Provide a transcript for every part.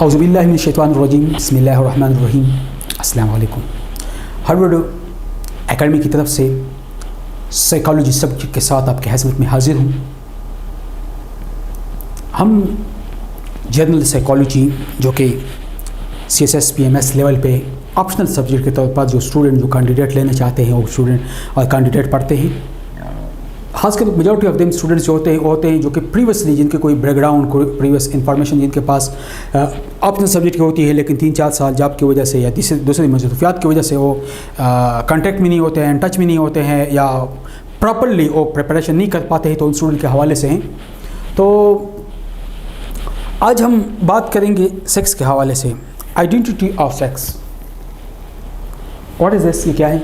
औज़ुबिल्लाहि मिनश्शैतानिर्रजीम बिस्मिल्लाहिर्रहमानिर्रहीम अस्सलामु अलैकुम। हार्वर्ड एकेडमी की तरफ से साइकोलॉजी सब्जेक्ट के साथ आपके खिदमत में हाजिर हूँ। हम जनरल साइकोलॉजी जो कि CSS PMS लेवल पे ऑप्शनल सब्जेक्ट के तौर पर जो स्टूडेंट जो कैंडिडेट लेना चाहते हैं वो स्टूडेंट और कैंडिडेट पढ़ते हैं। खासकर मेजॉरिटी ऑफ देम स्टूडेंट्स जो होते हैं जो कि प्रीवियसली जिनके कोई बैकग्राउंड कोई प्रीवियस इंफॉर्मेशन जिनके पास ऑप्शनल सब्जेक्ट की होती है, लेकिन 3-4 साल जॉब की वजह से या दूसरी मसरूफियात की वजह से वो कांटेक्ट में नहीं होते हैं, टच में नहीं होते हैं या प्रॉपरली वो प्रिपरेशन नहीं कर पाते हैं, तो उन स्टूडेंट के हवाले से हैं। तो आज हम बात करेंगे सेक्स के हवाले से। Identity of sex, what is this, ये क्या है?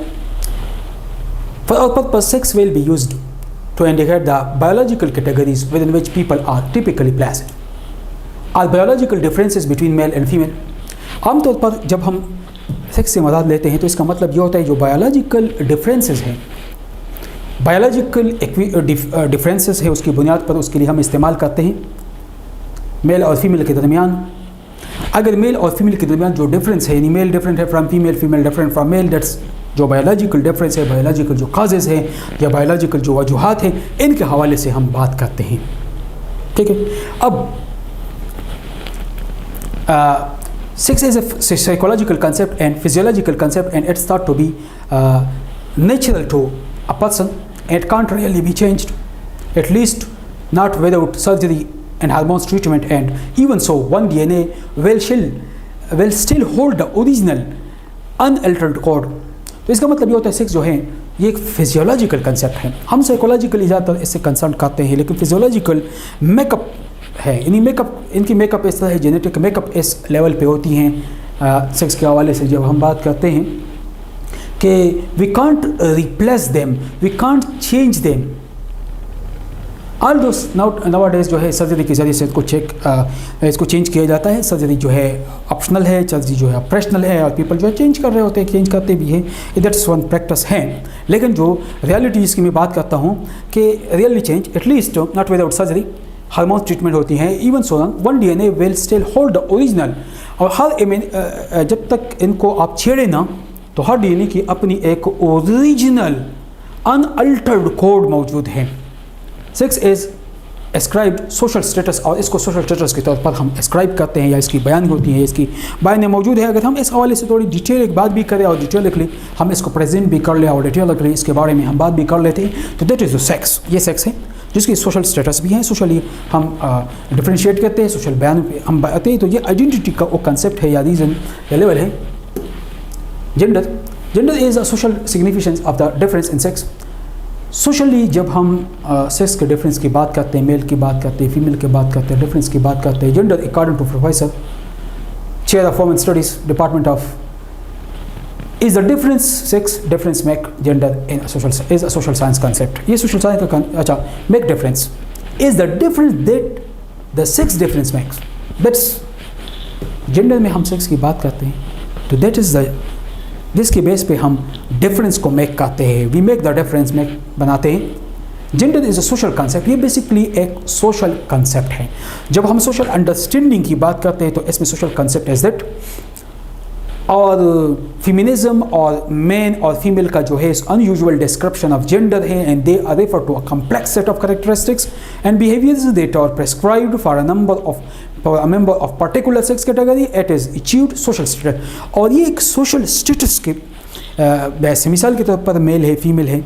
For our purpose sex will be used to indicate the biological categories within which people are typically placed. Are biological differences between male and female? आमतौर पर जब हम sex से मदद लेते हैं तो इसका मतलब ये होता है जो बायोलॉजिकल डिफरेंसेस हैं, बायोलॉजिकल डिफरेंसेस है उसकी बुनियाद पर उसके लिए हम इस्तेमाल करते हैं मेल और फीमेल के दरमियान। अगर मेल और फीमेल के दरमियान जो डिफरेंस है यानी मेल डिफरेंट है from female, female different from male, that's जो बायोलॉजिकल डिफरेंस है, बायोलॉजिकल जो काजेज़ हैं या बायोलॉजिकल जो वजूहात हैं, इनके हवाले से हम बात करते हैं। ठीक है। अब sex is a psychological concept and physiological concept and it's thought to be natural to a person and it can't really be changed, at least not without surgery and hormones treatment, and even so one DNA will still hold the original unaltered code. तो इसका मतलब ये होता है sex जो है ये एक फिजियोलॉजिकल कंसेप्ट है। हम साइकोलॉजिकली ज़्यादातर इससे कंसर्न करते हैं, लेकिन फिजियोलॉजिकल मेकअप है, यानी इनकी मेकअप इस तरह है, जेनेटिक मेकअप इस लेवल पे होती हैं। सेक्स के हवाले से जब हम बात करते हैं कि we can't replace them, we can't change them. All those nowadays जो है सर्जरी के ज़रिए से इसको चेंज किया जाता है। सर्जरी जो है ऑप्शनल है, सर्जरी जो है ऑपरेशनल है, और पीपल जो है चेंज कर रहे होते हैं, चेंज करते भी हैं, दैट्स वन प्रैक्टिस है। लेकिन जो रियलिटी जिसकी मैं बात करता हूँ कि really change at least not without surgery, hormone treatment होती हैं, even so one DNA will still hold the original. और हर जब तक इनको आप छेड़े ना तो हर DNA की अपनी एक ओरिजिनल अनअल्टर्ड कोड मौजूद है। Sex is ascribed social status, और इसको सोशल स्टेटस के तौर पर हम एस्क्राइब करते हैं या इसकी बयान होती है, इसकी बयान मौजूद है। अगर हम इस हवाले से थोड़ी डिटेल एक बात भी करें और डिटेलिकली हम इसको प्रेजेंट भी कर लें और डिटेलिकली इसके बारे में हम बात भी कर लेते हैं, तो दैट इज़ द सेक्स। ये सेक्स है जिसकी सोशल स्टेटस भी है, सोशली हम डिफ्रेंशिएट करते हैं, सोशल बयान हम बताते हैं। तो ये आइडेंटिटी का वो कंसेप्ट है या रीज़न या लेवल है। Gender is a social significance of the difference in sex. Socially जब हम सेक्स के डिफरेंस की बात करते हैं, मेल की बात करते हैं, फीमेल की बात करते हैं, डिफरेंस की बात करते हैं, gender according to professor chair of women studies department of is the difference sex difference make gender in social is a social science concept. ये सोशल साइंस का अच्छा make difference is the difference that the sex difference makes. That's gender में हम sex की बात करते हैं तो दैट इज़ द जिसके बेस पे हम डिफरेंस को मेक करते हैं, we make the difference make बनाते हैं। Gender is a social concept, ये बेसिकली एक सोशल कंसेप्ट है। जब हम सोशल अंडरस्टैंडिंग की बात करते हैं तो इसमें सोशल कंसेप्ट इज दैट, और फेमिनिज्म और मेन और फीमेल का जो है अनयूजुअल डिस्क्रिप्शन ऑफ जेंडर है, and they are refer to a complex set of characteristics and behaviours that are prescribed for a member of particular sex category, it is achieved social status। और ये एक social status के वैसे मिसाल के तौर पर मेल है, फीमेल है,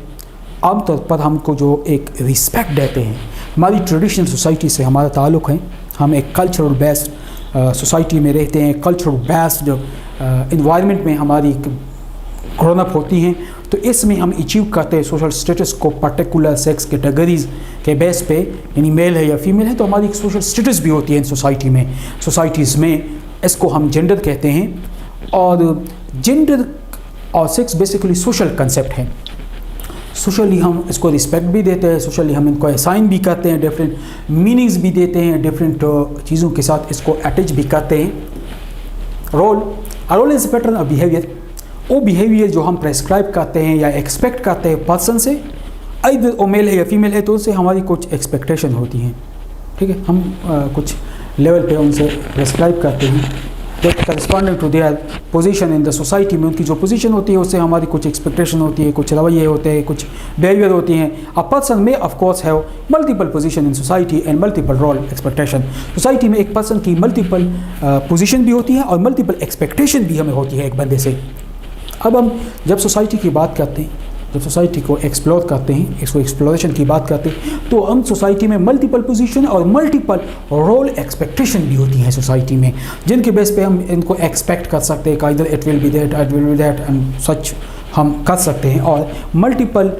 आमतौर पर हमको जो एक रिस्पेक्ट देते हैं, हमारी ट्रेडिशनल सोसाइटी से हमारा ताल्लुक़ है, हम एक कल्चरल बेस्ड सोसाइटी में रहते हैं, कल्चरल बेस्ड इन्वायरमेंट में हमारी ग्रोन अप होती हैं, तो इसमें हम अचीव करते हैं सोशल स्टेटस को पर्टिकुलर सेक्स कैटेगरीज के बेस पे, यानी मेल है या फीमेल है तो हमारी एक सोशल स्टेटस भी होती है इन सोसाइटीज़ में, इसको हम जेंडर कहते हैं। और जेंडर और सेक्स बेसिकली सोशल कंसेप्ट है। सोशली हम इसको रिस्पेक्ट भी देते हैं, सोशली हम इनको असाइन भी करते हैं, डिफरेंट मीनिंग्स भी देते हैं, डिफरेंट चीज़ों के साथ इसको अटैच भी करते हैं। Role is pattern of behaviour, वो बिहेवियर जो हम प्रेस्क्राइब करते हैं या एक्सपेक्ट करते हैं पर्सन से, आइदर वो मेल है या फीमेल है तो उनसे हमारी कुछ एक्सपेक्टेशन होती हैं, ठीक है। हम कुछ लेवल पे उनसे प्रेस्क्राइब करते हैं that corresponding to their position in the society में। उनकी जो पोजीशन होती है उससे हमारी कुछ एक्सपेक्टेशन होती है, कुछ रवैये होते हैं, कुछ बिहेवियर होती हैं। अ पर्सन में of course have multiple position in society and multiple role expectation. Society में एक पर्सन की मल्टीपल पोजीशन भी होती है और मल्टीपल एक्सपेक्टेशन भी हमें होती है एक बंदे से। अब हम जब सोसाइटी की बात करते हैं, जब सोसाइटी को एक्सप्लोर करते हैं, इसको एक्सप्लोरेशन की बात करते हैं, तो हम सोसाइटी में मल्टीपल पोजीशन और मल्टीपल रोल एक्सपेक्टेशन भी होती हैं सोसाइटी में, जिनके बेस पे हम इनको एक्सपेक्ट कर सकते हैं कि इधर it will be that, it will be that and such हम कर सकते हैं। और मल्टीपल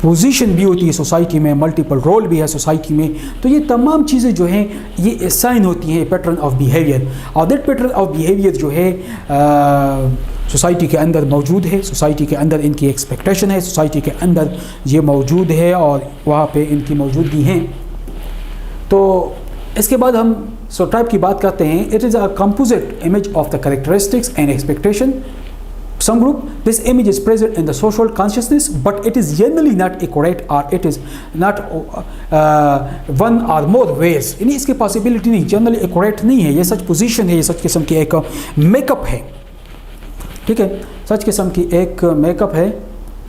पोजीशन भी होती है सोसाइटी में, मल्टीपल रोल भी है सोसाइटी में। तो ये तमाम चीज़ें जो हैं ये साइन होती हैं पैटर्न ऑफ बिहेवियर, और दैट पैटर्न ऑफ बिहेवियर जो है सोसाइटी के अंदर मौजूद है, सोसाइटी के अंदर इनकी एक्सपेक्टेशन है, सोसाइटी के अंदर ये मौजूद है और वहाँ पे इनकी मौजूदगी है। तो इसके बाद हम टाइप की बात करते हैं। It is a composite image of the characteristics and expectation some group. This image is present in the social consciousness, but it is generally not accurate or it is not one or more ways. यानी इसकी possibility नहीं, generally accurate नहीं है। ये सच position है, ये सच किस्म की एक मेकअप है, ठीक है, सच किस्म की एक मेकअप है।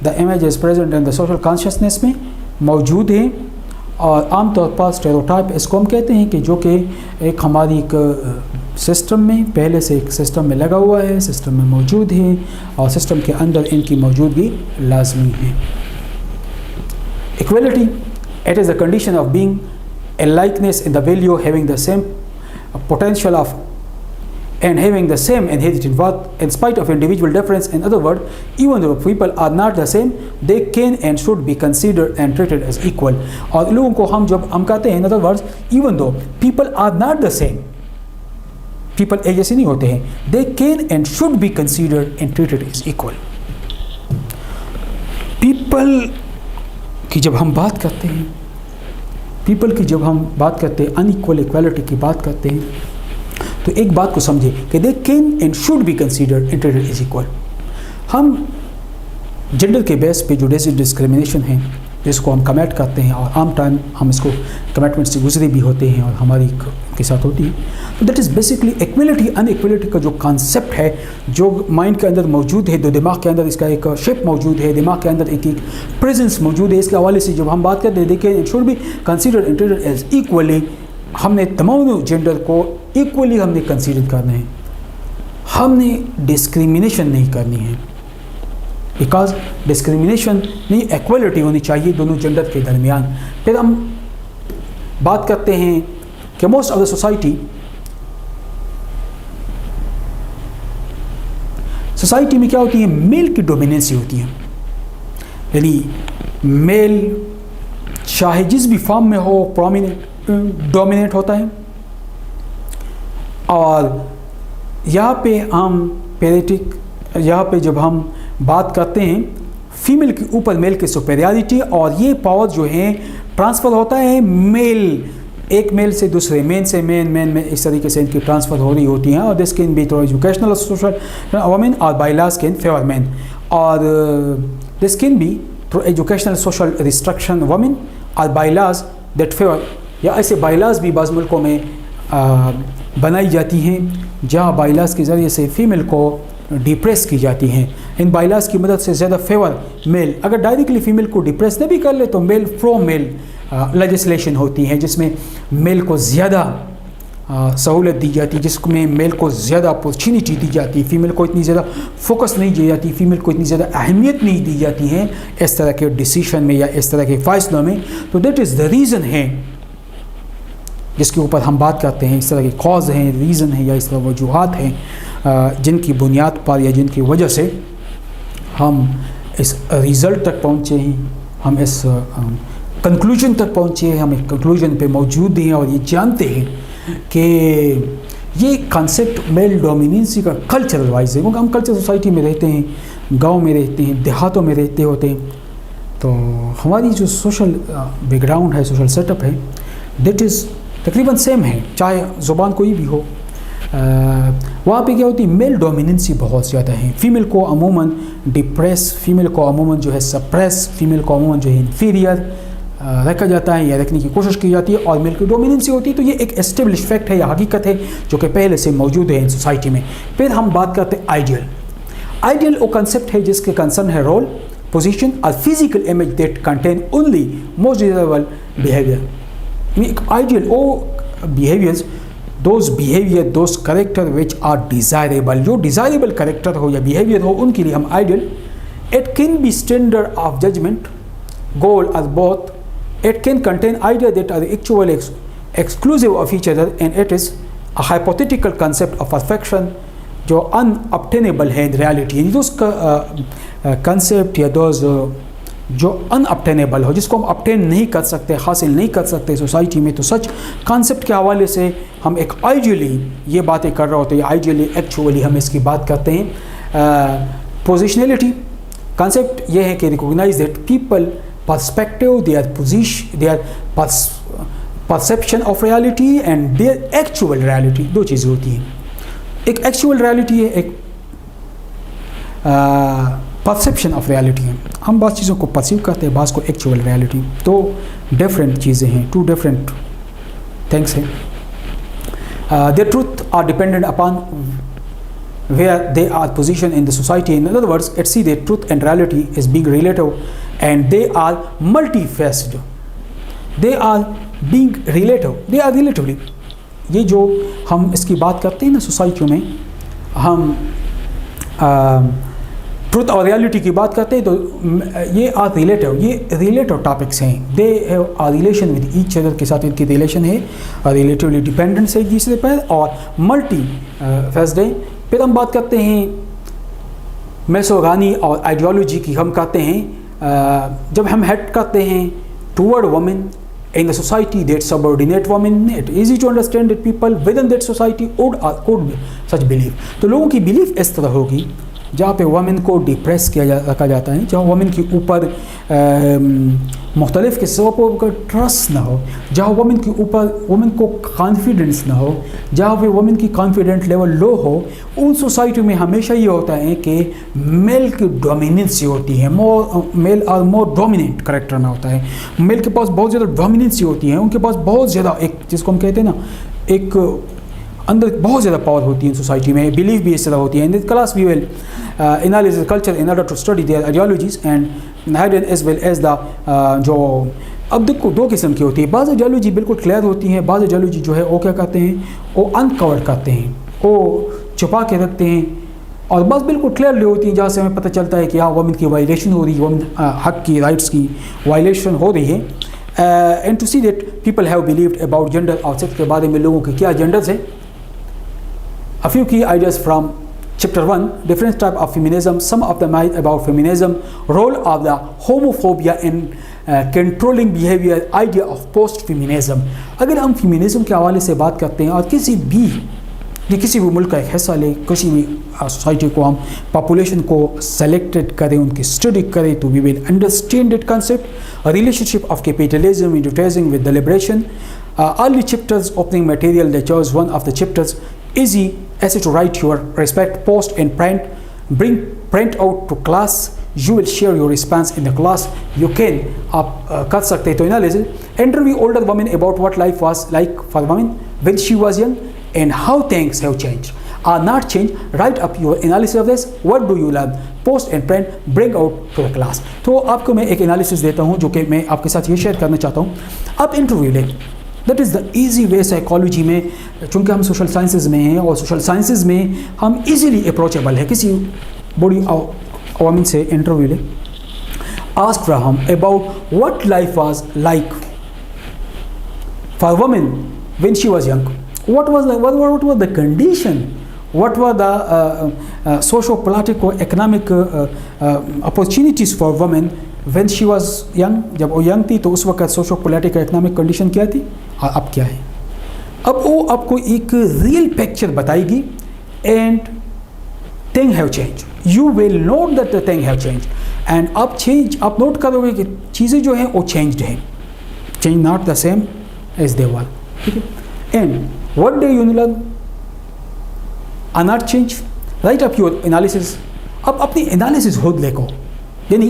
The image is present in the social consciousness में मौजूद है, और आमतौर पर स्टेरियोटाइप इसको हम कहते हैं कि जो कि एक हमारी एक सिस्टम में पहले से एक सिस्टम में लगा हुआ है, सिस्टम में मौजूद है और सिस्टम के अंदर इनकी मौजूदगी लाजमी है। Equality, it is the condition of being a likeness in the value, having the same potential of and having the same inherited worth in spite of individual difference. In other words, even though people are not the same, they can and should be considered and treated as equal. और लोगों को हम जब हम कहते हैं, in other words, even though people are not the same, people एक जैसे नहीं होते हैं, they can and should be considered and treated as equal. people की जब हम बात करते हैं, people की जब हम बात करते हैं, unequal equality की बात करते हैं, तो एक बात को समझे कि they can and should be considered and treated as equal. हम जेंडर के बेस पे जो डिस्क्रिमिनेशन है जिसको हम कमेट करते हैं, और आम टाइम हम इसको कमेटमेंट से गुजरे भी होते हैं और हमारी के साथ होती है, तो that is basically equality. Inequality का जो कॉन्सेप्ट है, जो माइंड के अंदर मौजूद है, जो दिमाग के अंदर इसका एक शेप मौजूद है, दिमाग के अंदर एक प्रेजेंस मौजूद है, इसके हवाले से जब हम बात करते हैं, देखिए it should be considered and treated as equally. हमने तमाम जेंडर को इक्वली हमने कंसीडर करना है, हमने डिस्क्रिमिनेशन नहीं करनी है, बिकॉज डिस्क्रिमिनेशन नहीं, इक्वलिटी होनी चाहिए दोनों जेंडर के दरमियान। फिर हम बात करते हैं कि मोस्ट ऑफ द सोसाइटी में क्या होती है, मेल की डोमिनेंसी होती है, यानी मेल चाहे जिस भी फॉर्म में हो डोमिनेट होता है। और यहाँ पे हम पेरेटिक, यहाँ पे जब हम बात करते हैं फीमेल के ऊपर मेल की सुपेरियरिटी, और ये पावर जो है ट्रांसफ़र होता है मेल, एक मेल से दूसरे, मेन से मेन में इस तरीके से इनकी ट्रांसफ़र हो रही होती हैं। और this can be through educational social women और by laws can favour man, और this can be through educational social restriction women और बाय लॉज दैट फेवर, या ऐसे बायलाज भी बाज़ मुल्कों में बनाई जाती हैं जहाँ बायलाज के ज़रिए से फ़ीमेल को डिप्रेस की जाती हैं। इन बायलाज की मदद से ज़्यादा फेवर मेल, अगर डायरेक्टली फ़ीमेल को डिप्रेस न भी कर ले तो मेल फ्रो मेल लेजिस्लेशन होती हैं जिसमें मेल को ज़्यादा सहूलत दी जाती है, जिसमें मेल को ज़्यादा अपॉर्चुनिटी दी जाती है, फ़ीमेल को इतनी ज़्यादा फोकस नहीं दी जाती, फ़ीमेल को इतनी ज़्यादा अहमियत नहीं दी जाती है इस तरह के डिसीशन में या इस तरह के फ़ैसलों में। तो दैट इज़ द रीज़न है जिसके ऊपर हम बात करते हैं, इस तरह के कॉज हैं, रीज़न है या इस तरह वजूहात हैं जिनकी बुनियाद पर या जिनकी वजह से हम इस रिज़ल्ट तक पहुँचे हैं, हम इस कंक्लूजन तक पहुँचे हैं, हम एक कंक्लूजन पे मौजूद हैं और ये जानते हैं कि ये कॉन्सेप्ट मेल डोमिनेंसी का कल्चरल वाइज है, क्योंकि हम कल्चर सोसाइटी में रहते हैं, गांव में रहते हैं, देहातों में रहते होते हैं, तो हमारी जो सोशल बैकग्राउंड है, सोशल सेटअप है, दैट इज़ तकरीबन सेम है, चाहे ज़ुबान कोई भी हो, वहाँ पे क्या होती है, मेल डोमिनेंसी बहुत ज़्यादा है। फीमेल को अमूमन डिप्रेस, फीमेल को अमूमन जो है सप्रेस, फीमेल को अमूमन जो है इन्फीरियर रखा जाता है या रखने की कोशिश की जाती है, और मेल की डोमिनेंसी होती है। तो ये एक एस्टेब्लिश फैक्ट है या हकीकत है जो कि पहले से मौजूद है इन सोसाइटी में। फिर हम बात करते हैं आइडियल। आइडियल वो कंसेप्ट है जिसके कंसर्न है रोल, पोजीशन और physical image that contain only most desirable behaviour. Ideal वो behaviours, those behaviour, those character which are desirable, जो डिज़ायरेबल करेक्टर हो या बिहेवियर हो उनके लिए हम ideal. It can be standard of judgement, goal or both. It can contain ideas that are actually exclusive of each other, and it is a hypothetical concept of perfection जो unobtainable है in reality। यानी उसका concept या those जो unobtainable हो, जिसको हम obtain नहीं कर सकते, हासिल नहीं कर सकते सोसाइटी में, तो सच concept के हवाले से हम एक ideally ये बातें कर रहे होते हैं, ideally actually हम इसकी बात करते हैं। Positionality concept ये है कि recognize that people perspective, their position, their perception of reality and their actual reality, दो चीज़ें होती हैं। एक actual reality है, एक perception of reality है। हम बाज़ चीज़ों को perceive करते हैं, बाज़ को actual reality, तो different चीज़ें हैं, two different things हैं। Their truth are dependent upon where they are positioned in the society. In other words, it's see that truth and reality is being relative and they are multifaceted. They are being relative. They are relatively. ये जो हम इसकी बात करते हैं ना सोसाइटियों में, हम ट्रुथ और रियलिटी की बात करते हैं, तो ये आर रिलेटिव, ये रिलेटिव टॉपिक्स हैं। They have a relation with each other, के साथ इनकी रिलेशन है, रिलेटिवली डिपेंडेंस है एक दूसरे पर, और मल्टी फेस्ड है। फिर हम बात करते हैं मेसोगानी और आइडियोलॉजी की। हम कहते हैं जब हम हेड करते हैं toward women in the society that subordinate women, it is easy to understand that people within that society could such believe। तो लोगों की बिलीफ इस तरह होगी जहाँ पे वुमेन को डिप्रेस रखा जाता है, जहाँ वुमेन के ऊपर मुख्तलिफ़ किस्मों का ट्रस्ट ना हो, जहाँ वुमेन के ऊपर वुमेन को कॉन्फिडेंस ना हो, जहाँ पे वुमेन की कॉन्फिडेंट लेवल लो हो, उन सोसाइटी में हमेशा ये होता है कि मेल की डोमिनेंसी होती है, मेल और मोर डोमिनेंट करेक्टर में होता है। मेल के पास बहुत ज़्यादा डोमिनेंसी होती है, उनके पास बहुत ज़्यादा एक जिसको हम कहते हैं ना, एक अंदर बहुत ज़्यादा पावर होती है सोसाइटी में। बिलीफ भी इस तरह होती है। In this class we will analysis culture in order to study their ideologies and hidden as well as the जो अब देखो दो किस्म की होती है। बाज़ आइडियोलॉजी बिल्कुल क्लियर होती है, बाज़ आइडियोलॉजी जो है वो क्या करते हैं, वो अनकवर करते हैं, वो छुपा के रखते हैं, और बस बिल्कुल क्लियरली होती है जहाँ से हमें पता चलता है कि हाँ वुमेन की वायलेशन हो रही है, वुमेन हक की राइट्स की वायलेशन हो रही है। And to see that people have believed about gender और सेक्स के बारे में लोगों के क्या जेंडर्स हैं। A few key ideas from Chapter 1, different type of feminism, some of the myths about feminism, role of the homophobia in controlling behavior, idea of post-feminism। अगर हम फेमिनिज्म के हवाले से बात करते हैं और किसी भी मुल्क का एक हिस्सा ले, किसी भी सोसाइटी को हम पॉपुलेशन को सेलेक्टेड करें, उनकी स्टडी करें, तो we will understand that concept, relationship of capitalism industrialism with the liberation. Early chapters opening material, they chose one of the chapters, easy essay to write your respect, post and print, bring print out to class, you will share your response in the class, you can आप कर सकते हैं। तो analysis interview older women about what life was like for women when she was young and how things have changed or not changed, write up your analysis of this, what do you learn, post and print, bring out to the class। तो आपको मैं एक analysis देता हूँ जो कि मैं आपके साथ ये शेयर करना चाहता हूँ। आप इंटरव्यू लें, that is the easy way. Psychology में चूँकि हम सोशल साइंसेज में हैं और सोशल साइंसेज में हम इजीली अप्रोचेबल है, किसी बड़ी वुमेन से इंटरव्यू लें, ask from about what life was like for women when she was young, what was the condition, what were the socio-political economic opportunities for women when she was young। जब वो young थी तो उस वक्त socio political economic condition क्या थी और अब क्या है। अब वो आपको एक रियल पिक्चर बताएगी and thing have change, you will note that the thing have change and अब चेंज आप नोट करोगे कि चीज़ें जो हैं वो चेंज्ड हैं, change not the same as they were, ठीक है। And what do you learn, are not change, write up your analysis. अब अपनी एनालिसिस खुद लिखो, यानी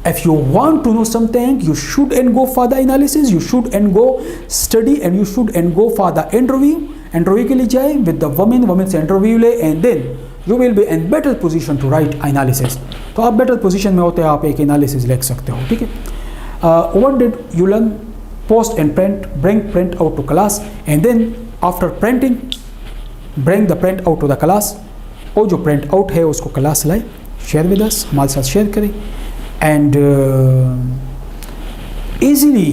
if you want to know something you should and go for the analysis, you should and go study and you should and go for the interview के लिए जाए with the women से interview ले, and then you will be in better position to write analysis. तो आप better position में होते हैं, आप एक एनालिसिस लिख सकते हो, ठीक है। What did you learn, post and print, bring print out to class, and then after printing bring the print out to the class. और जो प्रिंट आउट है उसको क्लास लाए, शेयर विद अस, हमारे साथ शेयर करें, एंड ईजीली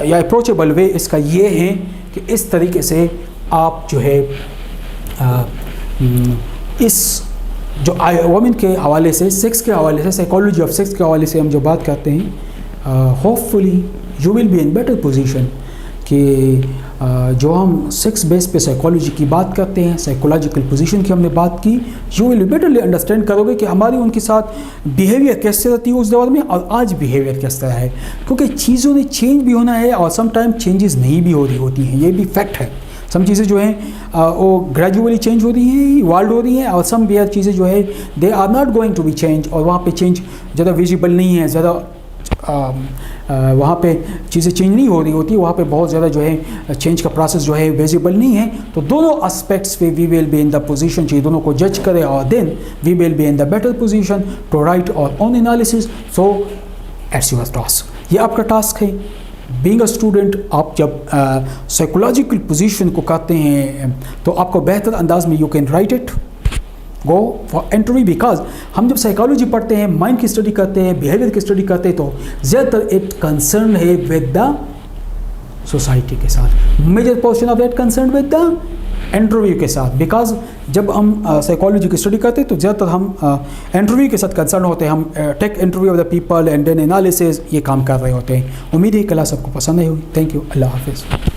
या approachable वे इसका ये है कि इस तरीके से आप जो है इस जो वुमेन के हवाले से, सेक्स के हवाले से, साइकोलॉजी ऑफ सेक्स के हवाले से हम जो बात करते हैं, hopefully you will be in better position कि जो हम सेक्स बेस पे साइकोलॉजी की बात करते हैं, साइकोलॉजिकल पोजीशन की हमने बात की, यू विल बेटरली अंडरस्टैंड करोगे कि हमारी उनके साथ बिहेवियर कैसे रहती है उस दौर में और आज बिहेवियर किस तरह है, क्योंकि चीज़ों ने चेंज भी होना है और समटाइम चेंजेस नहीं भी हो रही होती हैं, ये भी फैक्ट है। सम चीज़ें जो हैं वो ग्रेजुअली चेंज हो रही हैं, इवॉल्व हो रही हैं, और सम वेयर चीज़ें जो है they are not going to be change, और वहाँ पे चेंज ज़्यादा विजिबल नहीं है, ज़्यादा वहाँ पे चीज़ें चेंज नहीं हो रही होती, वहाँ पे बहुत ज़्यादा जो है चेंज का प्रोसेस जो है विजिबल नहीं है। तो दोनों एस्पेक्ट्स पे we will be in the position, चाहिए दोनों को जज करें, और then we will be in the better position to write our own analysis. So it's your task, ये आपका टास्क है। बीइंग अ स्टूडेंट, आप जब साइकोलॉजिकल पोजीशन को करते हैं तो आपको बेहतर अंदाज में you can write it, go for interview, because हम जब साइकोलॉजी पढ़ते हैं, माइंड की स्टडी करते हैं, बिहेवियर की स्टडी करते हैं, तो ज़्यादातर इट कंसर्न है विद द सोसाइटी के साथ, major portion of that concern with the interview के साथ, बिकॉज जब हम साइकोलॉजी की स्टडी करते हैं तो ज़्यादातर हम इंटरव्यू के साथ कंसर्न होते हैं, हम take interview of the people and then analysis, ये काम कर रहे होते हैं। उम्मीद है क्लास आपको पसंद आई होगी। थैंक यू, अल्लाह हाफिज़।